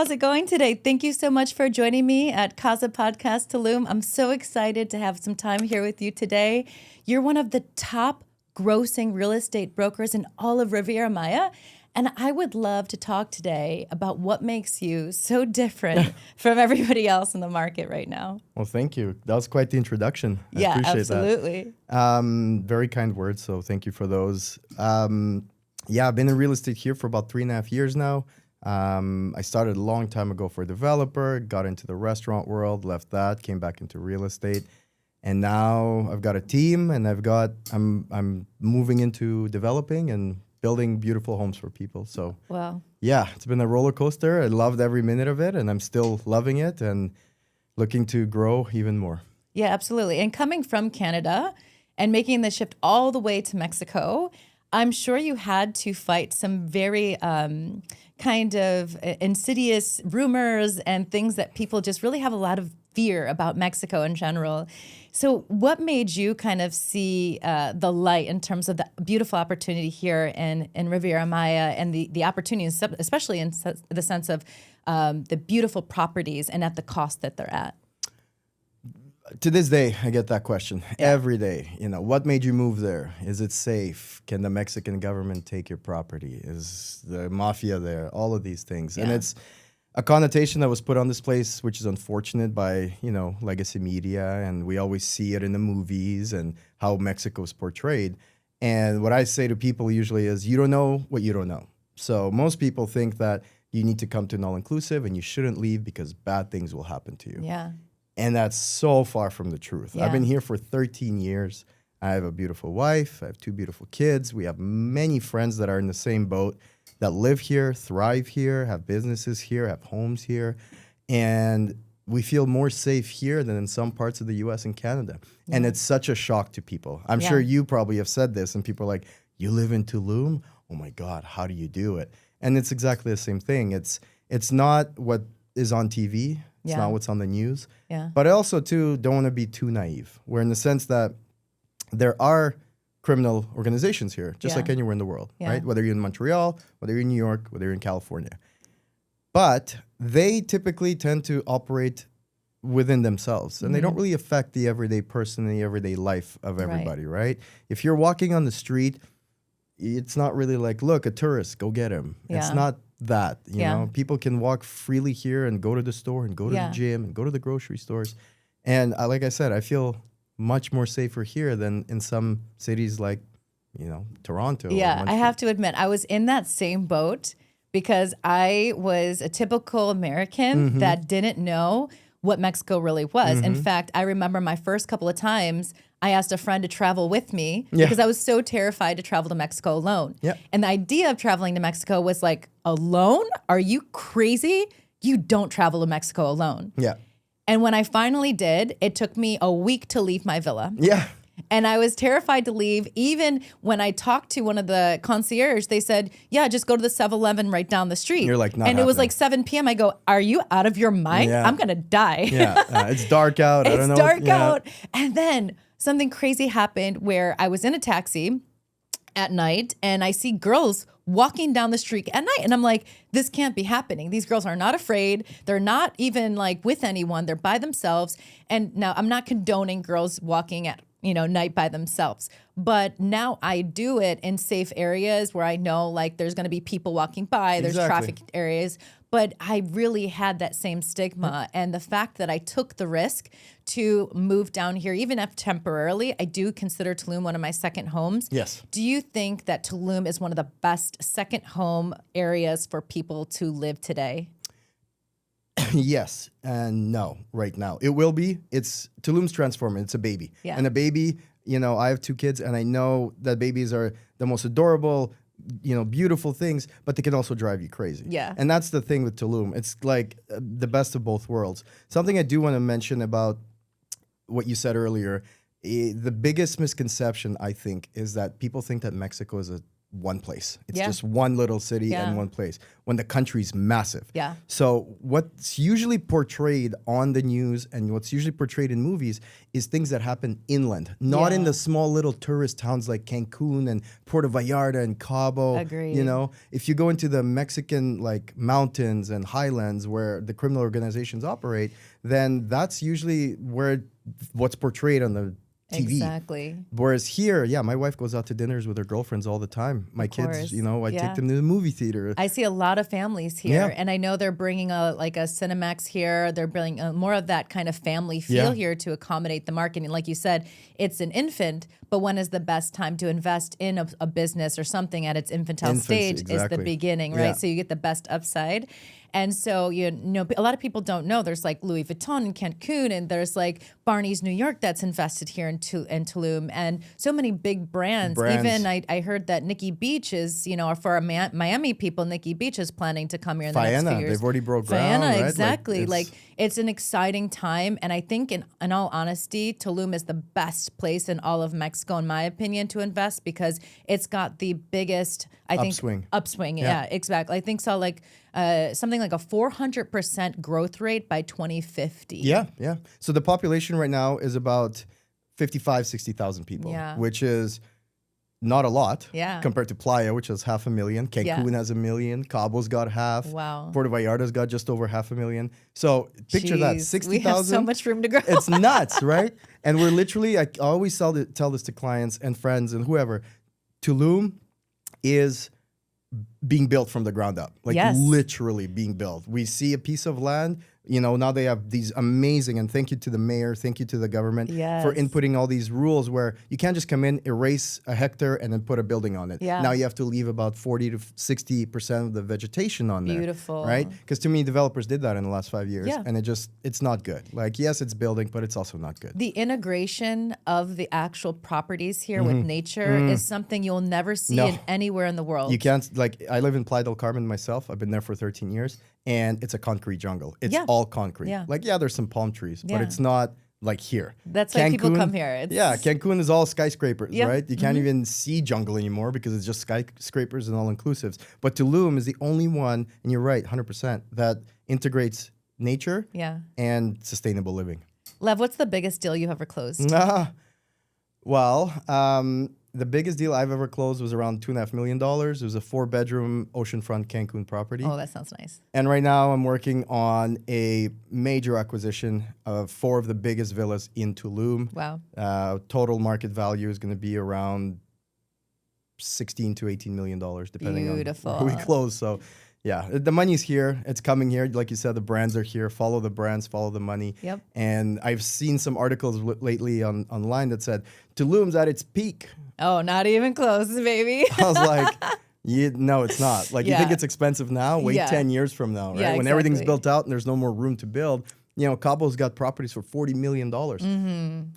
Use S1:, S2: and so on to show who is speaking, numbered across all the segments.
S1: how's it going today? Thank you so much for joining me at Casa Podcast Tulum. I'm so excited to have some time here with you today. You're one of the top grossing real estate brokers in all of Riviera Maya. And I would love to talk today about what makes you so different from everybody else in the market right now.
S2: Well, thank you. That was quite the introduction. I
S1: Yeah,
S2: appreciate
S1: absolutely.
S2: that. Very kind words, so thank you for those. I've been in real estate here for about 3.5 years now. I started a long time ago for a developer, got into the restaurant world, left that, came back into real estate. And now I've got a team and I'm moving into developing and building beautiful homes for people. So
S1: Wow.
S2: yeah, it's been a roller coaster. I loved every minute of it and I'm still loving it and looking to grow even more.
S1: Yeah, absolutely. And coming from Canada and making the shift all the way to Mexico, I'm sure you had to fight some very kind of insidious rumors and things that people just really have a lot of fear about Mexico in general. So what made you kind of see the light in terms of the beautiful opportunity here in Riviera Maya and the opportunity, especially in the sense of the beautiful properties and at the cost that they're at?
S2: To this day, I get that question every day. You know, what made you move there? Is it safe? Can the Mexican government take your property? Is the mafia there? All of these things. And it's a connotation that was put on this place, which is unfortunate by, legacy media. And we always see it in the movies and how Mexico is portrayed. And what I say to people usually is, you don't know what you don't know. So most people think that you need to come to an all-inclusive and you shouldn't leave because bad things will happen to you.
S1: Yeah.
S2: And that's so far from the truth.
S1: Yeah.
S2: I've been here for 13 years. I have a beautiful wife. I have 2 beautiful kids. We have many friends that are in the same boat, that live here, thrive here, have businesses here, have homes here. And we feel more safe here than in some parts of the US and Canada. Yeah. And it's such a shock to people. I'm sure you probably have said this and people are like, you live in Tulum? Oh my God, how do you do it? And it's exactly the same thing. It's not what is on TV. It's not what's on the news. Yeah. But I also, too, don't want to be too naive. We're in the sense that there are criminal organizations here, just like anywhere in the world, right? Whether you're in Montreal, whether you're in New York, whether you're in California. But they typically tend to operate within themselves, and they don't really affect the everyday person and the everyday life of everybody, right? If you're walking on the street, it's not really like, look, a tourist, go get him. Yeah. It's not that, you know, people can walk freely here and go to the store and go to the gym and go to the grocery stores. And like I said, I feel much more safer here than in some cities like, Toronto.
S1: Yeah, I have to admit, I was in that same boat because I was a typical American that didn't know what Mexico really was. In fact, I remember my first couple of times I asked a friend to travel with me because I was so terrified to travel to Mexico alone. Yeah. And the idea of traveling to Mexico was like, alone? Are you crazy? You don't travel to Mexico alone. Yeah. And when I finally did, it took me a week to leave my villa. Yeah. And I was terrified to leave. Even when I talked to one of the concierge, they said, yeah, just go to the 7-Eleven right down the street.
S2: You're like, not
S1: And
S2: happening.
S1: It was like 7 p.m. I go, are you out of your mind?
S2: Yeah.
S1: I'm going to die.
S2: It's dark out. I don't know.
S1: It's dark out. And then something crazy happened where I was in a taxi at night and I see girls walking down the street at night. And I'm like, this can't be happening. These girls are not afraid. They're not even like with anyone. They're by themselves. And now I'm not condoning girls walking at night by themselves. But now I do it in safe areas where I know like there's going to be people walking by, there's traffic areas. But I really had that same stigma. And the fact that I took the risk to move down here, even if temporarily, I do consider Tulum one of my second homes.
S2: Yes.
S1: Do you think that Tulum is one of the best second home areas for people to live today?
S2: Yes and no right now. It will be. Tulum's transforming. It's a baby. Yeah. And a baby, I have 2 kids and I know that babies are the most adorable, beautiful things, but they can also drive you crazy. Yeah. And that's the thing with Tulum. It's like the best of both worlds. Something I do want to mention about what you said earlier, the biggest misconception, I think, is that people think that Mexico is a one place. It's
S1: Yeah.
S2: just one little city
S1: Yeah.
S2: and one place when the country's massive.
S1: Yeah.
S2: So what's usually portrayed on the news and what's usually portrayed in movies is things that happen inland, not in
S1: Yeah.
S2: the small little tourist towns like Cancun and Puerto Vallarta and Cabo.
S1: Agreed.
S2: You know, if you go into the Mexican like mountains and highlands where the criminal organizations operate, then that's usually where what's portrayed on the TV.
S1: Exactly.
S2: Whereas here, yeah, my wife goes out to dinners with her girlfriends all the time. My kids,
S1: course.
S2: you know, I
S1: Yeah.
S2: take them to the movie theater.
S1: I see a lot of families here,
S2: Yeah.
S1: and I know they're bringing a Cinemax here. They're bringing more of that kind of family feel
S2: Yeah.
S1: here to accommodate the market. And like you said, it's an infant, but when is the best time to invest in a business or something at its infantile
S2: Infancy,
S1: stage? Is the
S2: exactly.
S1: beginning, right?
S2: Yeah.
S1: So you get the best upside. And so, you know, a lot of people don't know there's like Louis Vuitton in Cancun, and there's like Barney's New York that's invested here in Tulum, and so many big brands. Even I heard that Nikki Beach is, you know, for our Miami people, Nikki Beach is planning to come here in the next few
S2: Fianna,
S1: years.
S2: they've already broke ground,
S1: Fianna,
S2: right?
S1: exactly.
S2: Like,
S1: It's an exciting time. And I think in all honesty, Tulum is the best place in all of Mexico, in my opinion, to invest because it's got the biggest, I think, upswing. Yeah, exactly. I think so. Like something like a 400% growth rate by 2050.
S2: Yeah, yeah. So the population right now is about 60,000 people,
S1: Yeah.
S2: which is not a lot
S1: Yeah.
S2: compared to Playa, which has 500,000. Cancun has 1 million. Cabo's got half.
S1: Wow.
S2: Puerto Vallarta's got just over 500,000. So picture that,
S1: Jeez,
S2: 60,000.
S1: We have so much room to grow.
S2: It's nuts, right? And we're literally, I always tell this to clients and friends and whoever, Tulum is being built from the ground up, like
S1: Yes.
S2: literally being built. We see a piece of land, you know, now they have these amazing, and thank you to the mayor, thank you to the government for
S1: Yes.
S2: inputting all these rules where you can't just come in, erase a hectare and then put a building on it.
S1: Yeah.
S2: Now you have to leave about 40 to 60% of the vegetation on there.
S1: Beautiful.
S2: Right? Because too many developers did that in the last 5 years,
S1: Yeah.
S2: and it's not good. Like, yes, it's building, but it's also not good.
S1: The integration of the actual properties here with nature is something you'll never see
S2: No.
S1: anywhere in the world.
S2: You can't, like, I live in Playa del Carmen myself. I've been there for 13 years, and it's a concrete jungle. It's
S1: Yeah.
S2: all concrete.
S1: Yeah.
S2: Like, yeah, there's some palm trees, but
S1: Yeah.
S2: it's not like here.
S1: That's why people come here.
S2: Yeah, Cancun is all skyscrapers,
S1: Yeah.
S2: right? You can't even see jungle anymore because it's just skyscrapers and all-inclusives. But Tulum is the only one, and you're right, 100%, that integrates nature
S1: Yeah.
S2: and sustainable living.
S1: Lev, what's the biggest deal you've ever closed?
S2: Well, the biggest deal I've ever closed was around $2.5 million. It was a 4-bedroom oceanfront Cancun property.
S1: Oh, that sounds nice.
S2: And right now I'm working on a major acquisition of 4 of the biggest villas in Tulum.
S1: Wow.
S2: Total market value is going to be around $16 to $18 million, depending
S1: Beautiful.
S2: on where we close. So yeah, the money's here. It's coming here. Like you said, the brands are here. Follow the brands, follow the money.
S1: Yep.
S2: And I've seen some articles lately online that said Tulum's at its peak.
S1: Oh, not even close, baby.
S2: I was like, no, it's not. Like, you think
S1: Yeah.
S2: it's expensive now? Wait
S1: Yeah.
S2: 10 years from now, right?
S1: Yeah,
S2: When everything's
S1: exactly.
S2: built out and there's no more room to build. You know, Cabo's got properties for $40 million.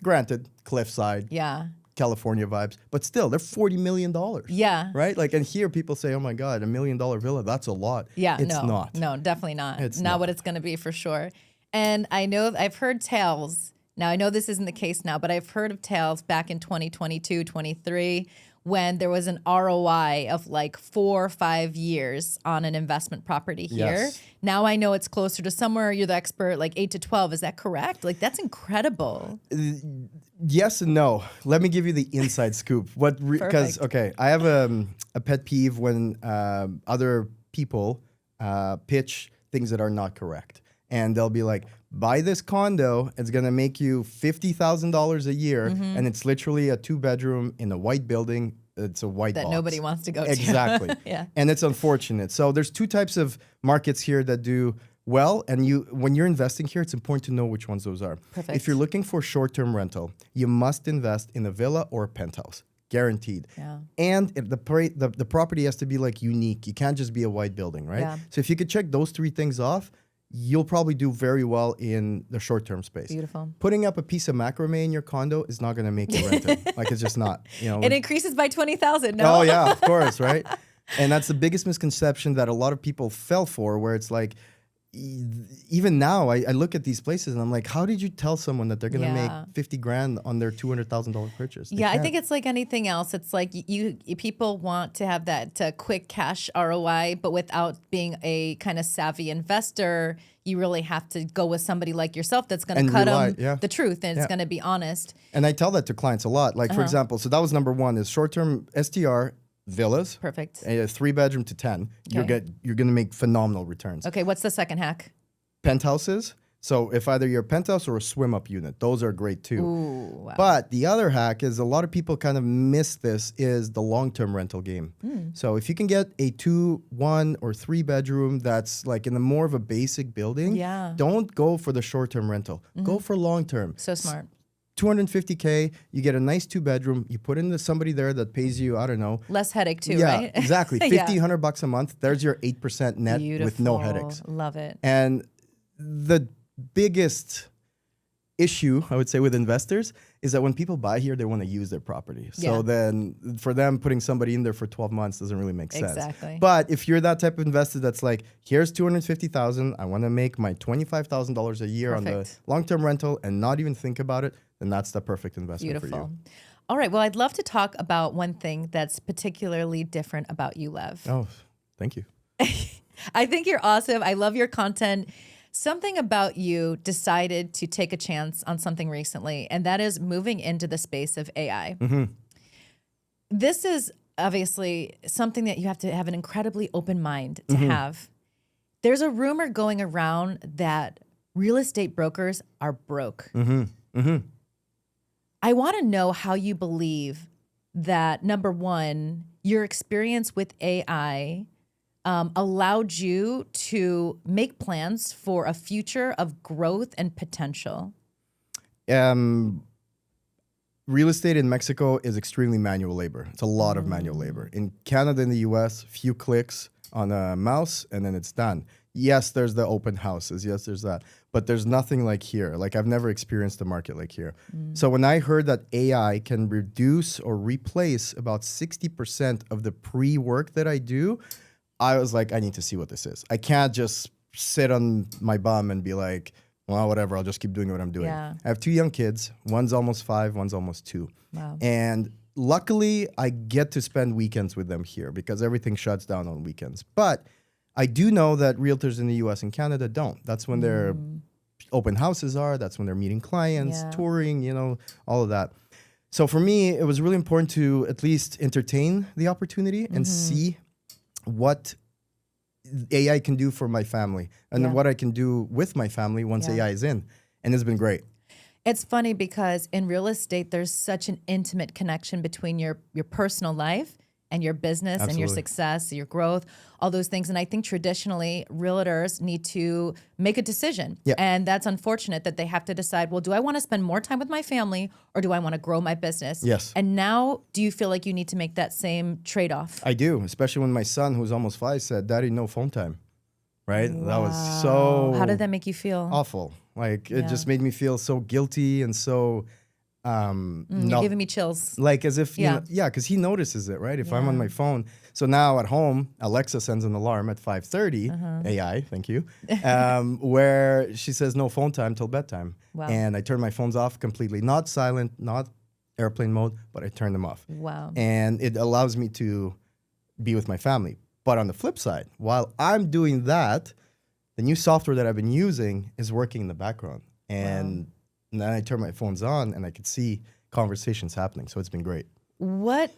S2: Granted, cliffside,
S1: Yeah.
S2: California vibes, but still, they're $40 million.
S1: Yeah.
S2: Right? Like, and here people say, oh my God, $1 million villa, that's a lot.
S1: Yeah,
S2: It's
S1: no,
S2: not.
S1: No, definitely not.
S2: It's
S1: not
S2: not.
S1: what it's going to be for sure. And I know I've heard tales. Now, I know this isn't the case now, but I've heard of tales back in 2022, 23, when there was an ROI of like 4 or 5 years on an investment property here.
S2: Yes.
S1: Now I know it's closer to somewhere, you're the expert, like 8 to 12. Is that correct? Like, that's incredible.
S2: Yes and no. Let me give you the inside scoop. Because,
S1: Perfect.
S2: okay, I have a pet peeve when other people pitch things that are not correct. And they'll be like, buy this condo, it's gonna make you $50,000 a year, and it's literally a 2-bedroom in a white building. It's a white
S1: That
S2: box.
S1: nobody wants to go to.
S2: Exactly.
S1: Yeah.
S2: And it's unfortunate. So there's 2 types of markets here that do well, and when you're investing here, it's important to know which ones those are.
S1: Perfect.
S2: If you're looking for short-term rental, you must invest in a villa or a penthouse. Guaranteed.
S1: Yeah.
S2: And the property has to be like unique. You can't just be a white building, right?
S1: Yeah.
S2: So if you could check those 3 things off, you'll probably do very well in the short-term space.
S1: Beautiful.
S2: Putting up a piece of macrame in your condo is not going to make you rent it. Like, it's just not. You know.
S1: It increases by 20,000. No.
S2: Oh yeah, of course, right? And that's the biggest misconception that a lot of people fell for, where it's like, even now, I look at these places and I'm like, how did you tell someone that they're going to
S1: Yeah.
S2: make 50 grand on their $200,000 purchase? They
S1: Yeah, I
S2: can't.
S1: think it's like anything else. It's like people want to have that quick cash ROI, but without being a kind of savvy investor, you really have to go with somebody like yourself that's going
S2: And
S1: to cut
S2: rely,
S1: them
S2: yeah.
S1: the truth and it's
S2: Yeah.
S1: going to be honest.
S2: And I tell that to clients a lot. Like, for example, so that was number one is short-term STR villas,
S1: Perfect.
S2: a 3-bedroom to 10. You're
S1: Okay.
S2: going to make phenomenal returns.
S1: Okay, what's the second hack?
S2: Penthouses. So if either you're a penthouse or a swim-up unit, those are great too.
S1: Ooh, wow.
S2: But the other hack is a lot of people kind of miss this is the long-term rental game. So if you can get a 2, 1, or 3-bedroom that's like in a more of a basic building,
S1: Yeah.
S2: don't go for the short-term rental. Go for long-term.
S1: So smart.
S2: $250K, you get a nice 2-bedroom, you put in somebody there that pays you, I don't know.
S1: Less headache too,
S2: Yeah,
S1: right?
S2: exactly.
S1: Yeah.
S2: $1,500 a month. There's your 8% net with no headaches.
S1: Love it.
S2: And the biggest issue, I would say, with investors is that when people buy here, they want to use their property. So
S1: Yeah.
S2: then for them, putting somebody in there for 12 months doesn't really make sense.
S1: Exactly.
S2: But if you're that type of investor that's like, here's $250,000, I want to make my $25,000 a year on the
S1: Perfect.
S2: long-term rental and not even think about it, then that's the perfect investment for
S1: Beautiful.
S2: you.
S1: All right. Well, I'd love to talk about one thing that's particularly different about you, Lev.
S2: Oh, thank you.
S1: I think you're awesome. I love your content. Something about you decided to take a chance on something recently, and that is moving into the space of AI. This is obviously something that you have to have an incredibly open mind to have. There's a rumor going around that real estate brokers are broke. I want to know how you believe that, number one, your experience with AI allowed you to make plans for a future of growth and potential.
S2: Real estate in Mexico is extremely manual labor. It's a lot of manual labor. In Canada and the US, few clicks on a mouse and then it's done. Yes, there's the open houses. Yes, there's that. But there's nothing like here. Like I've never experienced a market like here. So when I heard that AI can reduce or replace about 60% of the pre-work that I do, I was like, I need to see what this is. I can't just sit on my bum and be like, well, whatever, I'll just keep doing what I'm doing.
S1: Yeah.
S2: I have 2 young kids. One's almost 5, one's almost 2.
S1: Wow.
S2: And luckily, I get to spend weekends with them here because everything shuts down on weekends. But I do know that realtors in the US and Canada don't. That's when their open houses are. That's when they're meeting clients,
S1: Yeah.
S2: touring, all of that. So for me, it was really important to at least entertain the opportunity and see what AI can do for my family and then
S1: Yeah.
S2: what I can do with my family once
S1: Yeah.
S2: AI is in. And it's been great.
S1: It's funny because in real estate, there's such an intimate connection between your personal life and your business and your
S2: Absolutely.
S1: success, your growth, all those things. And I think traditionally realtors need to make a decision.
S2: Yeah.
S1: And that's unfortunate that they have to decide, well, do I want to spend more time with my family or do I want to grow my business?
S2: Yes.
S1: And now do you feel like you need to make that same trade-off?
S2: I do, especially when my son, who's almost 5, said, Daddy, no phone time. Right? That was so
S1: How did that make you feel?
S2: awful. Like, it
S1: Yeah.
S2: just made me feel so guilty and so...
S1: You're giving me chills.
S2: like as if,
S1: Yeah.
S2: because he notices it, right? If I'm on
S1: Yeah.
S2: my phone. So now at home, Alexa sends an alarm at 5:30,
S1: Uh-huh.
S2: AI, thank you, where she says no phone time till bedtime.
S1: Wow.
S2: And I turn my phones off completely, not silent, not airplane mode, but I turn them off.
S1: Wow.
S2: And it allows me to be with my family. But on the flip side, while I'm doing that, the new software that I've been using is working in the background. And then I turn my phones on and I could see conversations happening. So it's been great.
S1: What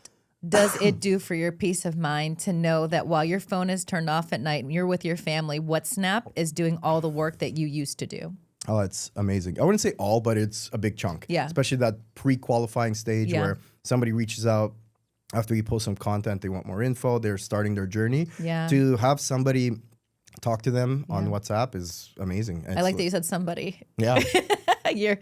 S1: does it do for your peace of mind to know that while your phone is turned off at night and you're with your family, WhatsApp is doing all the work that you used to do?
S2: Oh, it's amazing. I wouldn't say all, but it's a big chunk.
S1: Yeah.
S2: Especially that pre-qualifying stage
S1: Yeah.
S2: where somebody reaches out after you post some content, they want more info, they're starting their journey.
S1: Yeah.
S2: To have somebody talk to them on WhatsApp is amazing.
S1: I like that you said somebody.
S2: Yeah.
S1: your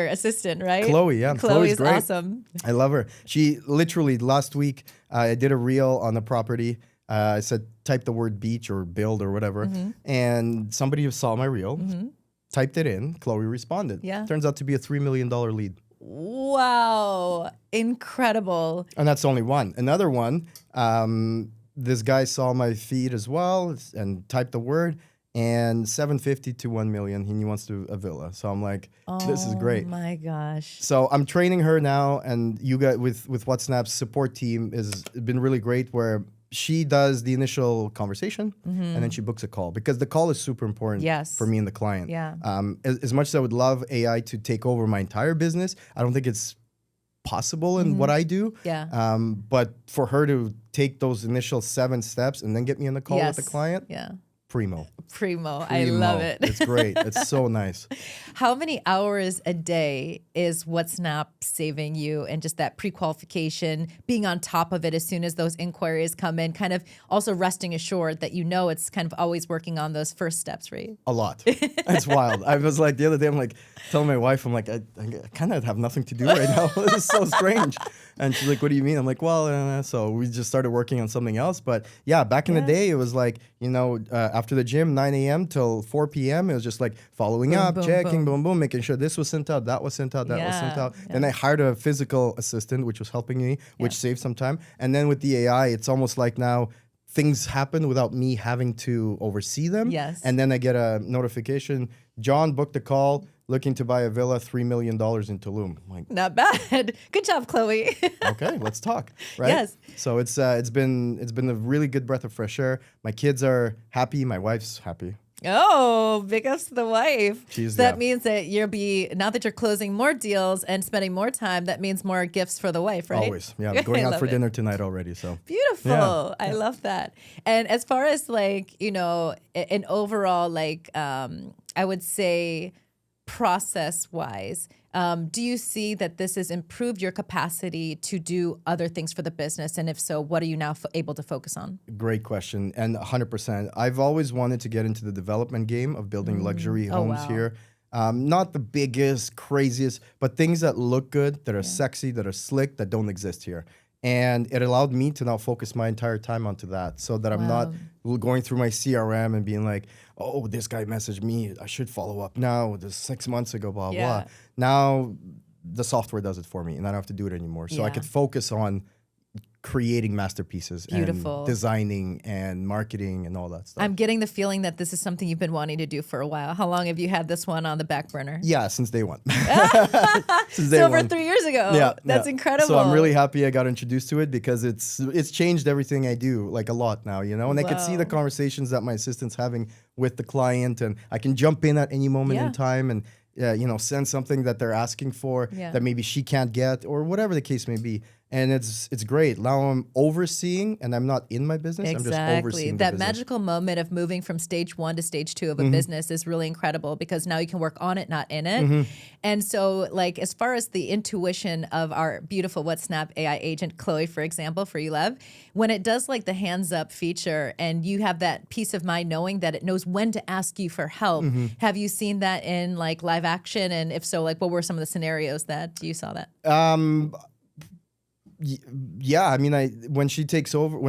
S1: assistant, right?
S2: Chloe, yeah.
S1: Chloe's
S2: great.
S1: awesome.
S2: I love her. She literally last week, I did a reel on the property. I said, type the word beach or build or whatever.
S1: Mm-hmm.
S2: And somebody saw my reel, typed it in. Chloe responded.
S1: Yeah.
S2: Turns out to be a $3 million lead.
S1: Wow. Incredible.
S2: And that's only one. Another one, this guy saw my feed as well and typed the word. and 750 to 1 million. He wants to a villa. So I'm like, this is great.
S1: Oh my gosh.
S2: So I'm training her now, and you got with WhatsApp's support team has been really great. Where she does the initial conversation, and then she books a call, because the call is super important
S1: Yes.
S2: for me and the client.
S1: Yeah.
S2: As much as I would love AI to take over my entire business, I don't think it's possible in what I do.
S1: Yeah.
S2: But for her to take those initial 7 steps and then get me on the call with the client,
S1: Yeah.
S2: primo.
S1: I love it.
S2: It's great. It's so nice.
S1: How many hours a day is WhatsApp saving you, and just that pre-qualification, being on top of it as soon as those inquiries come in, kind of also resting assured that you know it's kind of always working on those first steps, right?
S2: A lot. It's wild. I was like, the other day, I'm like, telling my wife, I'm like, I kind of have nothing to do right now. This is so strange. And she's like, what do you mean? I'm like, well, so we just started working on something else. But yeah, back in the day, it was like, after the gym, 9 a.m. till 4 p.m., it was just like following up,
S1: boom,
S2: checking, boom, making sure this was sent out, that was sent out, that was sent out. Then I hired a physical assistant, which was helping me, which saved some time. And then with the AI, it's almost like now things happen without me having to oversee them.
S1: Yes.
S2: And then I get a notification, John booked a call, looking to buy a villa, $3 million in Tulum. I'm like,
S1: Not bad. Good job, Chloe.
S2: okay, let's talk. Right?
S1: Yes.
S2: So it's been a really good breath of fresh air. My kids are happy. My wife's happy.
S1: Oh, big ups to the wife.
S2: She's-
S1: So that
S2: yeah.
S1: means that now that you're closing more deals and spending more time, that means more gifts for the wife, right?
S2: Always. Yeah, I'm going
S1: I
S2: out
S1: love
S2: for
S1: it.
S2: dinner tonight already. So
S1: Beautiful.
S2: Yeah.
S1: I love that. And as far as an overall, I would say process-wise, do you see that this has improved your capacity to do other things for the business? And if so, what are you now able to focus on?
S2: great question, and 100%. I've always wanted to get into the development game of building luxury homes
S1: wow.
S2: here. Not the biggest, craziest, but things that look good, that are sexy, that are slick, that don't exist here. And it allowed me to now focus my entire time onto that, so that I'm not going through my CRM and being like, oh, this guy messaged me, I should follow up now. This 6 months ago, blah, blah. Now the software does it for me, and I don't have to do it anymore. So I could focus on creating masterpieces
S1: Beautiful.
S2: and designing and marketing and all that stuff.
S1: I'm getting the feeling that this is something you've been wanting to do for a while. How long have you had this one on the back burner?
S2: Yeah, since day one. Since day
S1: So over
S2: one.
S1: 3 years ago.
S2: Yeah,
S1: That's
S2: yeah.
S1: incredible.
S2: So I'm really happy I got introduced to it, because it's changed everything I do, like a lot now, And I can see the conversations that my assistant's having with the client, and I can jump in at any moment in time and send something that they're asking for that maybe she can't get, or whatever the case may be. And it's great. Now I'm overseeing, and I'm not in my business. I'm just overseeing the
S1: That
S2: business.
S1: magical moment of moving from stage 1 to stage 2 of a business is really incredible, because now you can work on it, not in it. And so, as far as the intuition of our beautiful WhatsApp AI agent, Chloe, for example, for you, Lev, when it does the hands up feature, and you have that peace of mind knowing that it knows when to ask you for help, have you seen that in live action? And if so, what were some of the scenarios that you saw that?
S2: Yeah, I mean, when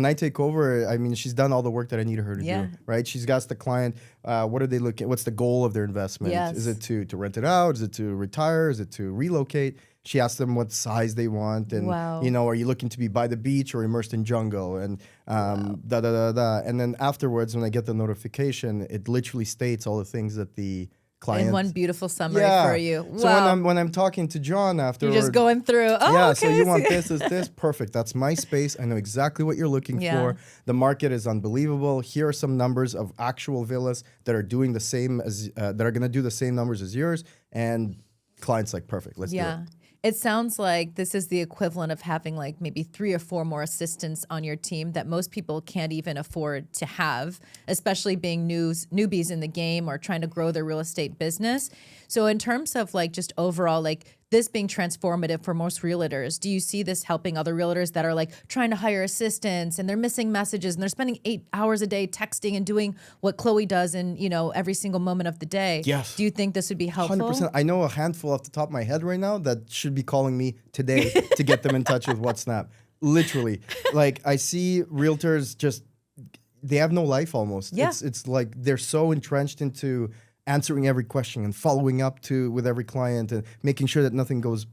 S2: I take over, I mean, she's done all the work that I needed her to do, right? She's got the client. What are they looking? What's the goal of their investment?
S1: Yes.
S2: Is it to rent it out? Is it to retire? Is it to relocate? She asks them what size they want, and are you looking to be by the beach or immersed in jungle, and da da da da. And then afterwards, when I get the notification, it literally states all the things that the client.
S1: In one beautiful summary for you. Wow.
S2: So when I'm talking to John afterwards,
S1: you're just going through. Oh,
S2: yeah,
S1: okay.
S2: so you want this, is this perfect? That's my space. I know exactly what you're looking for. The market is unbelievable. Here are some numbers of actual villas that are doing the same as that are going to do the same numbers as yours, and clients like, perfect. Let's do it.
S1: It sounds like this is the equivalent of having maybe 3 or 4 more assistants on your team that most people can't even afford to have, especially being newbies in the game or trying to grow their real estate business. So in terms of just overall, this being transformative for most realtors, do you see this helping other realtors that are trying to hire assistants, and they're missing messages, and they're spending 8 hours a day texting and doing what Chloe does in every single moment of the day?
S2: Yes.
S1: Do you think this would be helpful?
S2: 100%. I know a handful off the top of my head right now that should be calling me today to get them in touch with WhatsApp. Literally. I see realtors they have no life almost.
S1: Yeah.
S2: It's like they're so entrenched into answering every question and following up with every client and making sure that nothing goes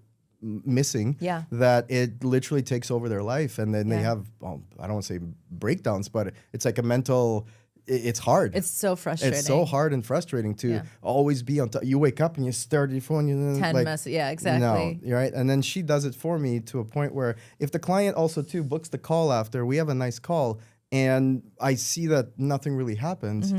S2: missing, that it literally takes over their life. And then they have, I don't want to say breakdowns, but it's like a mental it's hard.
S1: It's so frustrating.
S2: It's so hard and frustrating to always be on top. You wake up and you stare at your phone. You
S1: 10 messages. Yeah, exactly.
S2: No, right? And then she does it for me to a point where if the client also too books the call after, we have a nice call, and I see that nothing really happens,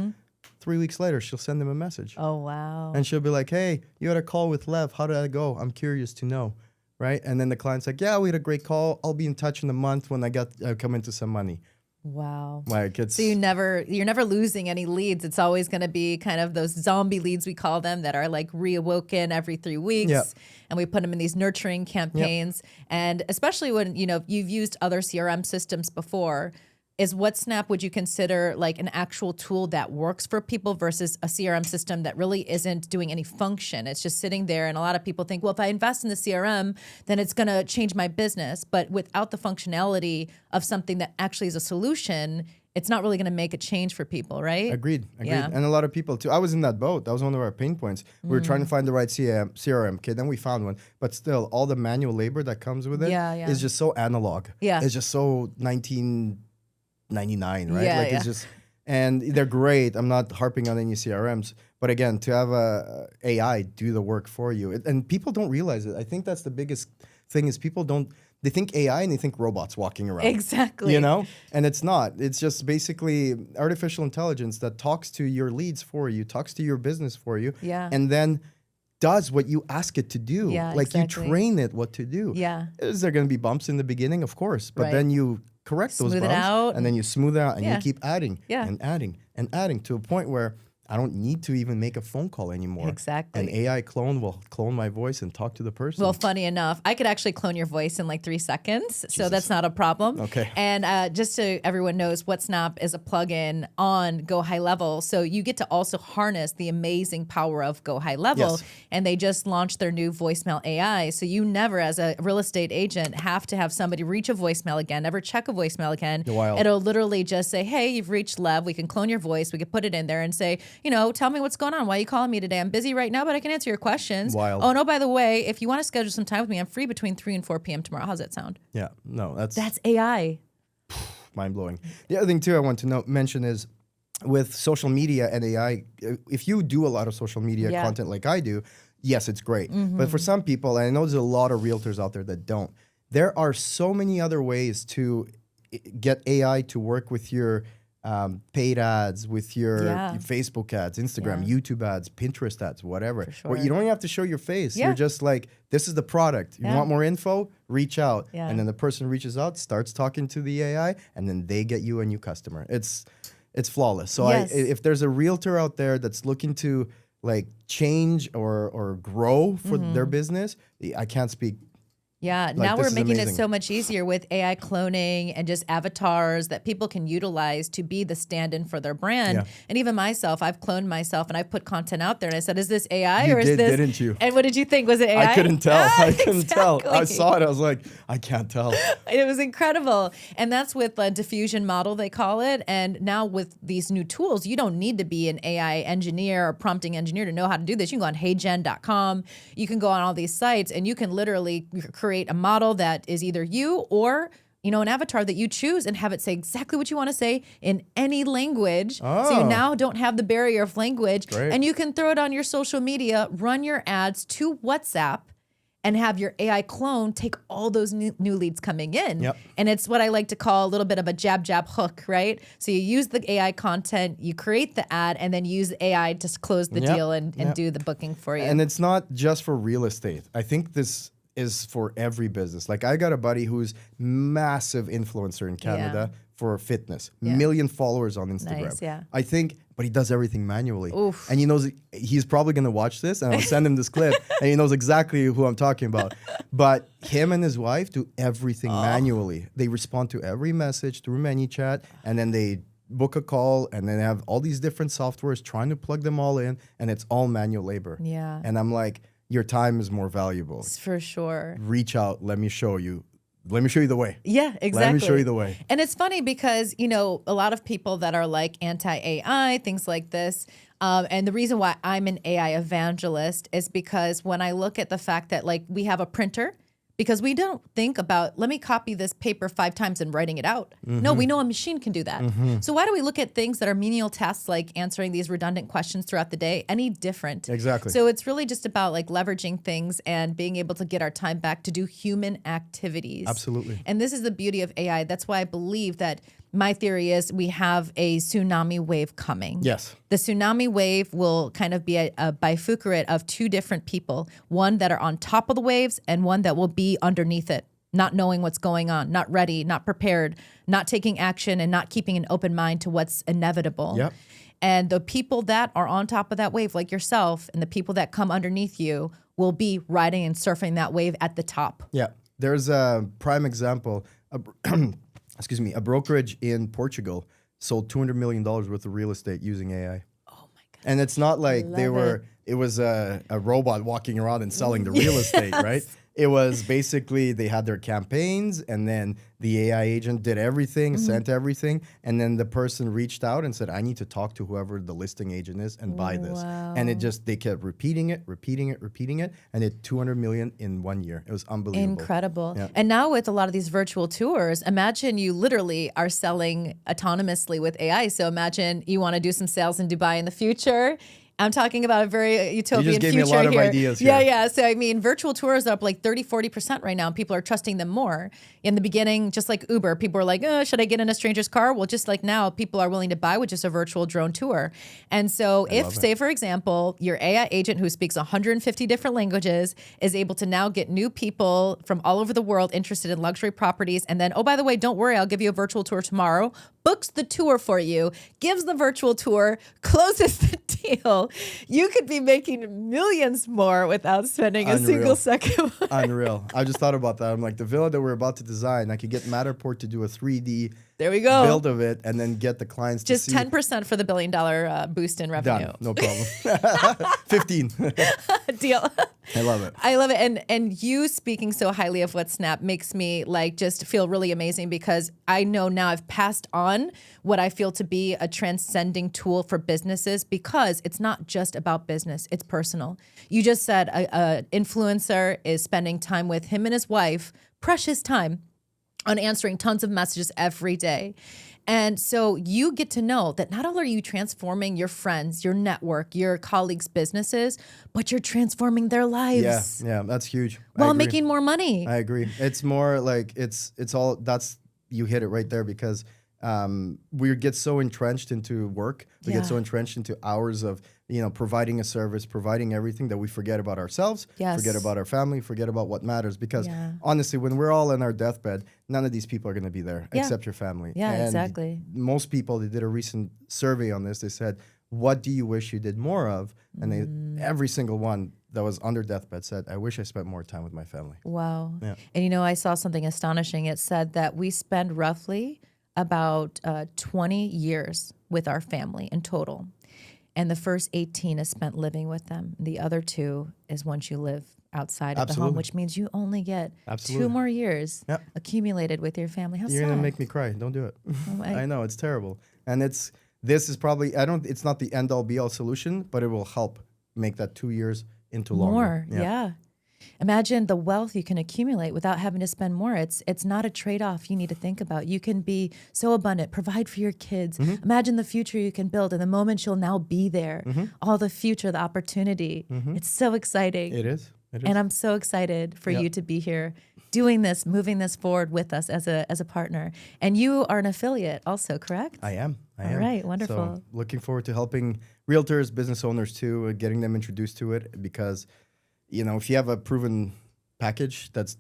S2: 3 weeks later, she'll send him a message.
S1: Oh, wow.
S2: And she'll be like, hey, you had a call with Lev. How did that go? I'm curious to know, right? And then the client's like, yeah, we had a great call. I'll be in touch in a month when I come into some money.
S1: Wow.
S2: Like it's
S1: So you're never losing any leads. It's always going to be kind of those zombie leads, we call them, that are like reawoken every 3 weeks.
S2: Yep.
S1: And we put them in these nurturing campaigns. And especially when, you've used other CRM systems before, is WhatsNap, would you consider like an actual tool that works for people versus a CRM system that really isn't doing any function? It's just sitting there. And a lot of people think, well, if I invest in the CRM, then it's going to change my business. But without the functionality of something that actually is a solution, it's not really going to make a change for people, right?
S2: Agreed.
S1: Yeah.
S2: And a lot of people too. I was in that boat. That was one of our pain points. We were trying to find the right CRM kit, then we found one. But still, all the manual labor that comes with it is just so analog.
S1: Yeah.
S2: It's just so 1999, right?
S1: Yeah,
S2: It's just, and they're great. I'm not harping on any CRMs, but again, to have a AI do the work for you, and people don't realize it. I think that's the biggest thing is people don't. They think AI and they think robots walking around.
S1: Exactly.
S2: And it's not. It's just basically artificial intelligence that talks to your leads for you, talks to your business for you, and then does what you ask it to do.
S1: Yeah,
S2: like
S1: exactly.
S2: you train it what to do.
S1: Yeah.
S2: Is there going to be bumps in the beginning? Of course. But then you correct those
S1: Smooth it
S2: bumps
S1: out.
S2: and then you smooth it out and you keep adding
S1: Yeah.
S2: and adding and adding to a point where I don't need to even make a phone call anymore.
S1: Exactly.
S2: An AI clone will clone my voice and talk to the person.
S1: Well, funny enough, I could actually clone your voice in like 3 seconds, so that's not a problem.
S2: Okay.
S1: And just so everyone knows, WhatsNap is a plugin on Go High Level, so you get to also harness the amazing power of Go High Level.
S2: Yes.
S1: And they just launched their new voicemail AI, so you never, as a real estate agent, have to have somebody reach a voicemail again, never check a voicemail again.
S2: Wild.
S1: It'll literally just say, hey, you've reached Lev. We can clone your voice. We can put it in there and say, tell me what's going on. Why are you calling me today? I'm busy right now, but I can answer your questions.
S2: Wild.
S1: Oh, no, by the way, if you want to schedule some time with me, I'm free between 3 and 4 p.m. tomorrow. How's that sound?
S2: Yeah, no,
S1: That's AI.
S2: mind blowing. The other thing too I want to mention is with social media and AI, if you do a lot of social media content like I do, yes, it's great. But for some people, and I know there's a lot of realtors out there that don't, there are so many other ways to get AI to work with your paid ads, with your Facebook ads, Instagram, YouTube ads, Pinterest ads, whatever.
S1: sure.
S2: Where you don't even have to show your face. You're just like, this is the product. You want more info? Reach out. And then the person reaches out, starts talking to the AI, and then they get you a new customer. It's flawless. So if there's a realtor out there that's looking to like change or grow for their business, I can't speak.
S1: Yeah, now we're making it
S2: amazing.
S1: so much easier with AI cloning and just avatars that people can utilize to be the stand-in for their brand.
S2: Yeah.
S1: And even myself, I've cloned myself and I've put content out there and I said, is this AI
S2: You
S1: or is
S2: did,
S1: this?
S2: didn't you?
S1: And what did you think? Was it AI?
S2: I couldn't tell. I couldn't tell. I
S1: Exactly.
S2: saw it. I was like, I can't tell.
S1: It was incredible. And that's with a diffusion model, they call it. And now with these new tools, you don't need to be an AI engineer or prompting engineer to know how to do this. You can go on heygen.com. You can go on all these sites and you can literally create a model that is either you or an avatar that you choose and have it say exactly what you want to say in any language. So you now don't have the barrier of language.
S2: Great.
S1: And you can throw it on your social media, run your ads to WhatsApp, and have your AI clone take all those new leads coming in.
S2: Yep.
S1: And it's what I like to call a little bit of a jab hook, right? So you use the AI content, you create the ad, and then use AI to close the deal and do the booking for you.
S2: And it's not just for real estate. I think this is for every business. Like I got a buddy who's massive influencer in Canada for fitness, million followers on Instagram.
S1: Nice,
S2: I think, but he does everything manually.
S1: Oof.
S2: And he knows he's probably going to watch this and I'll send him this clip and he knows exactly who I'm talking about. But him and his wife do everything manually. They respond to every message through ManyChat and then they book a call and then have all these different softwares trying to plug them all in and it's all manual labor.
S1: Yeah.
S2: And I'm like, your time is more valuable.
S1: For sure.
S2: Reach out. Let me show you. Let me show you the way.
S1: Yeah, exactly.
S2: Let me show you the way.
S1: And it's funny because, a lot of people that are like anti-AI, things like this, and the reason why I'm an AI evangelist is because when I look at the fact that like we have a printer, because we don't think about, let me copy this paper 5 times and writing it out. No, we know a machine can do that. So why do we look at things that are menial tasks like answering these redundant questions throughout the day any different?
S2: Exactly.
S1: So it's really just about like leveraging things and being able to get our time back to do human activities.
S2: Absolutely.
S1: And this is the beauty of AI. That's why I believe that my theory is we have a tsunami wave coming.
S2: Yes.
S1: The tsunami wave will kind of be a bifurcate of 2 different people, one that are on top of the waves and one that will be underneath it, not knowing what's going on, not ready, not prepared, not taking action, and not keeping an open mind to what's inevitable.
S2: Yep.
S1: And the people that are on top of that wave, like yourself, and the people that come underneath you will be riding and surfing that wave at the top.
S2: Yeah. There's a prime example. A brokerage in Portugal sold $200 million worth of real estate using AI.
S1: Oh my God.
S2: And it's not like it was a robot walking around and selling the real estate, right? It was basically they had their campaigns and then the AI agent did everything, sent everything. And then the person reached out and said, I need to talk to whoever the listing agent is and buy this.
S1: Wow.
S2: And they kept repeating it. And it 200 million in 1 year. It was unbelievable.
S1: Incredible.
S2: Yeah.
S1: And now with a lot of these virtual tours, imagine you literally are selling autonomously with AI. So imagine you want to do some sales in Dubai in the future. I'm talking about a very utopian
S2: You just gave
S1: future
S2: me a lot of
S1: here.
S2: ideas here.
S1: Yeah. So, I mean, virtual tours are up like 30, 40% right now. And people are trusting them more. In the beginning, just like Uber, people were like, should I get in a stranger's car? Well, just like now, people are willing to buy with just a virtual drone tour. And so if, say, for example, your AI agent who speaks 150 different languages is able to now get new people from all over the world interested in luxury properties. And then, oh, by the way, don't worry, I'll give you a virtual tour tomorrow. Books the tour for you, gives the virtual tour, closes the deal. You could be making millions more without spending a single second.
S2: Unreal. I just thought about that. I'm like, the villa that we're about to design, I could get Matterport to do a 3D
S1: there we go.
S2: build of it and then get the clients
S1: just
S2: to see.
S1: 10% for the $1 billion boost in revenue.
S2: Done. No problem. 15.
S1: Deal.
S2: I love it.
S1: I love it. And you speaking so highly of what Snap makes me like just feel really amazing because I know now I've passed on what I feel to be a transcending tool for businesses because it's not just about business, it's personal. You just said a influencer is spending time with him and his wife, precious time, on answering tons of messages every day. And so you get to know that not only are you transforming your friends, your network, your colleagues' businesses, but you're transforming their lives.
S2: Yeah, that's huge.
S1: While making more money.
S2: I agree. It's more like it's all that's you hit it right there because we get so entrenched into work. We get so entrenched into hours of providing a service, providing everything that we forget about ourselves, forget about our family, forget about what matters. Because honestly, when we're all in our deathbed, none of these people are going to be there except your family.
S1: Yeah,
S2: and
S1: exactly.
S2: Most people, they did a recent survey on this. They said, "What do you wish you did more of?" And every single one that was under deathbed said, "I wish I spent more time with my family."
S1: Wow.
S2: Yeah.
S1: And I saw something astonishing. It said that we spend roughly about 20 years with our family in total. And the first 18 is spent living with them. The other 2 is once you live outside of the home, which means you only get 2 more years accumulated with your family. How
S2: You're
S1: sad.
S2: gonna make me cry. Don't do it. I know it's terrible, and this is probably it's not the end all be all solution, but it will help make that 2 years into longer.
S1: Yeah. Imagine the wealth you can accumulate without having to spend more. It's not a trade-off you need to think about. You can be so abundant, provide for your kids. Imagine the future you can build and the moment you'll now be there. All the future, the opportunity. It's so exciting.
S2: It is.
S1: And I'm so excited for you to be here doing this, moving this forward with us as a partner. And you are an affiliate also, correct?
S2: I am.
S1: All right, wonderful.
S2: So looking forward to helping realtors, business owners too, getting them introduced to it because if you have a proven package that's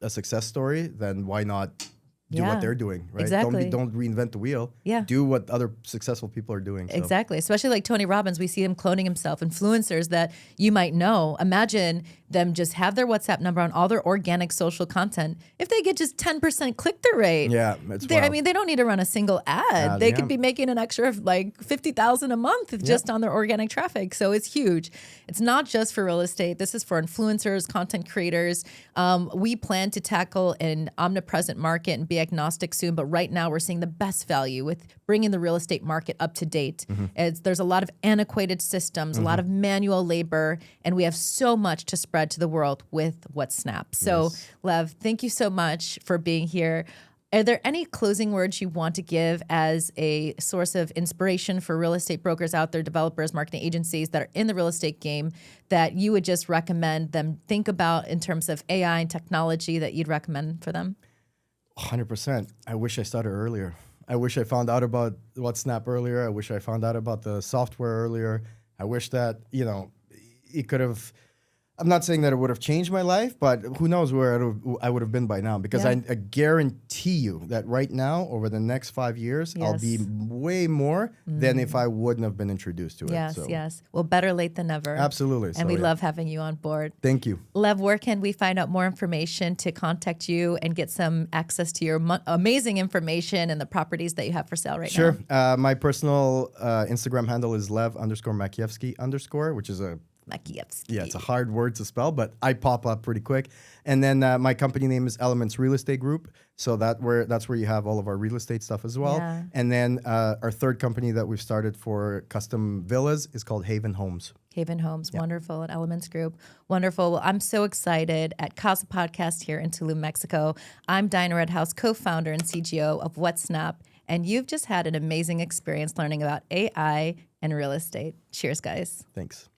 S2: a success story, then why not do what they're doing, right?
S1: Exactly.
S2: Don't reinvent the wheel.
S1: Yeah.
S2: Do what other successful people are doing. So.
S1: Exactly. Especially like Tony Robbins, we see him cloning himself. Influencers that you might know. Imagine them just have their WhatsApp number on all their organic social content. If they get just 10% click-through rate,
S2: it's wild.
S1: I mean, they don't need to run a single ad. They could be making an extra of like $50,000 a month just on their organic traffic. So it's huge. It's not just for real estate. This is for influencers, content creators. We plan to tackle an omnipresent market and be agnostic soon, but right now we're seeing the best value with bringing the real estate market up to date. There's a lot of antiquated systems, a lot of manual labor, and we have so much to spread spread to the world with WhatsApp. So,
S2: Yes.
S1: Lev, thank you so much for being here. Are there any closing words you want to give as a source of inspiration for real estate brokers out there, developers, marketing agencies that are in the real estate game that you would just recommend them think about in terms of AI and technology that you'd recommend for them?
S2: 100%. I wish I started earlier. I wish I found out about WhatsApp earlier. I wish I found out about the software earlier. I wish that, it could have. I'm not saying that it would have changed my life, but who knows where I would have been by now. Because I guarantee you that right now, over the next 5 years, I'll be way more than if I wouldn't have been introduced to it.
S1: Yes,
S2: So.
S1: yes. Well, better late than never.
S2: Absolutely.
S1: And
S2: So,
S1: we
S2: yeah.
S1: love having you on board.
S2: Thank you.
S1: Lev, where can we find out more information to contact you and get some access to your amazing information and the properties that you have for sale right now?
S2: Sure. My personal Instagram handle is Lev_Makievsky_, which is
S1: Makievsky.
S2: Yeah, it's a hard word to spell, but I pop up pretty quick. And then my company name is Elements Real Estate Group. So that's where you have all of our real estate stuff as well.
S1: Yeah.
S2: And then our third company that we've started for custom villas is called Haven Homes.
S1: Haven Homes, wonderful, at Elements Group. Wonderful. Well, I'm so excited at Casa Podcast here in Tulum, Mexico. I'm Dinah Redhouse, co-founder and CGO of WhatsApp, and you've just had an amazing experience learning about AI and real estate. Cheers, guys.
S2: Thanks.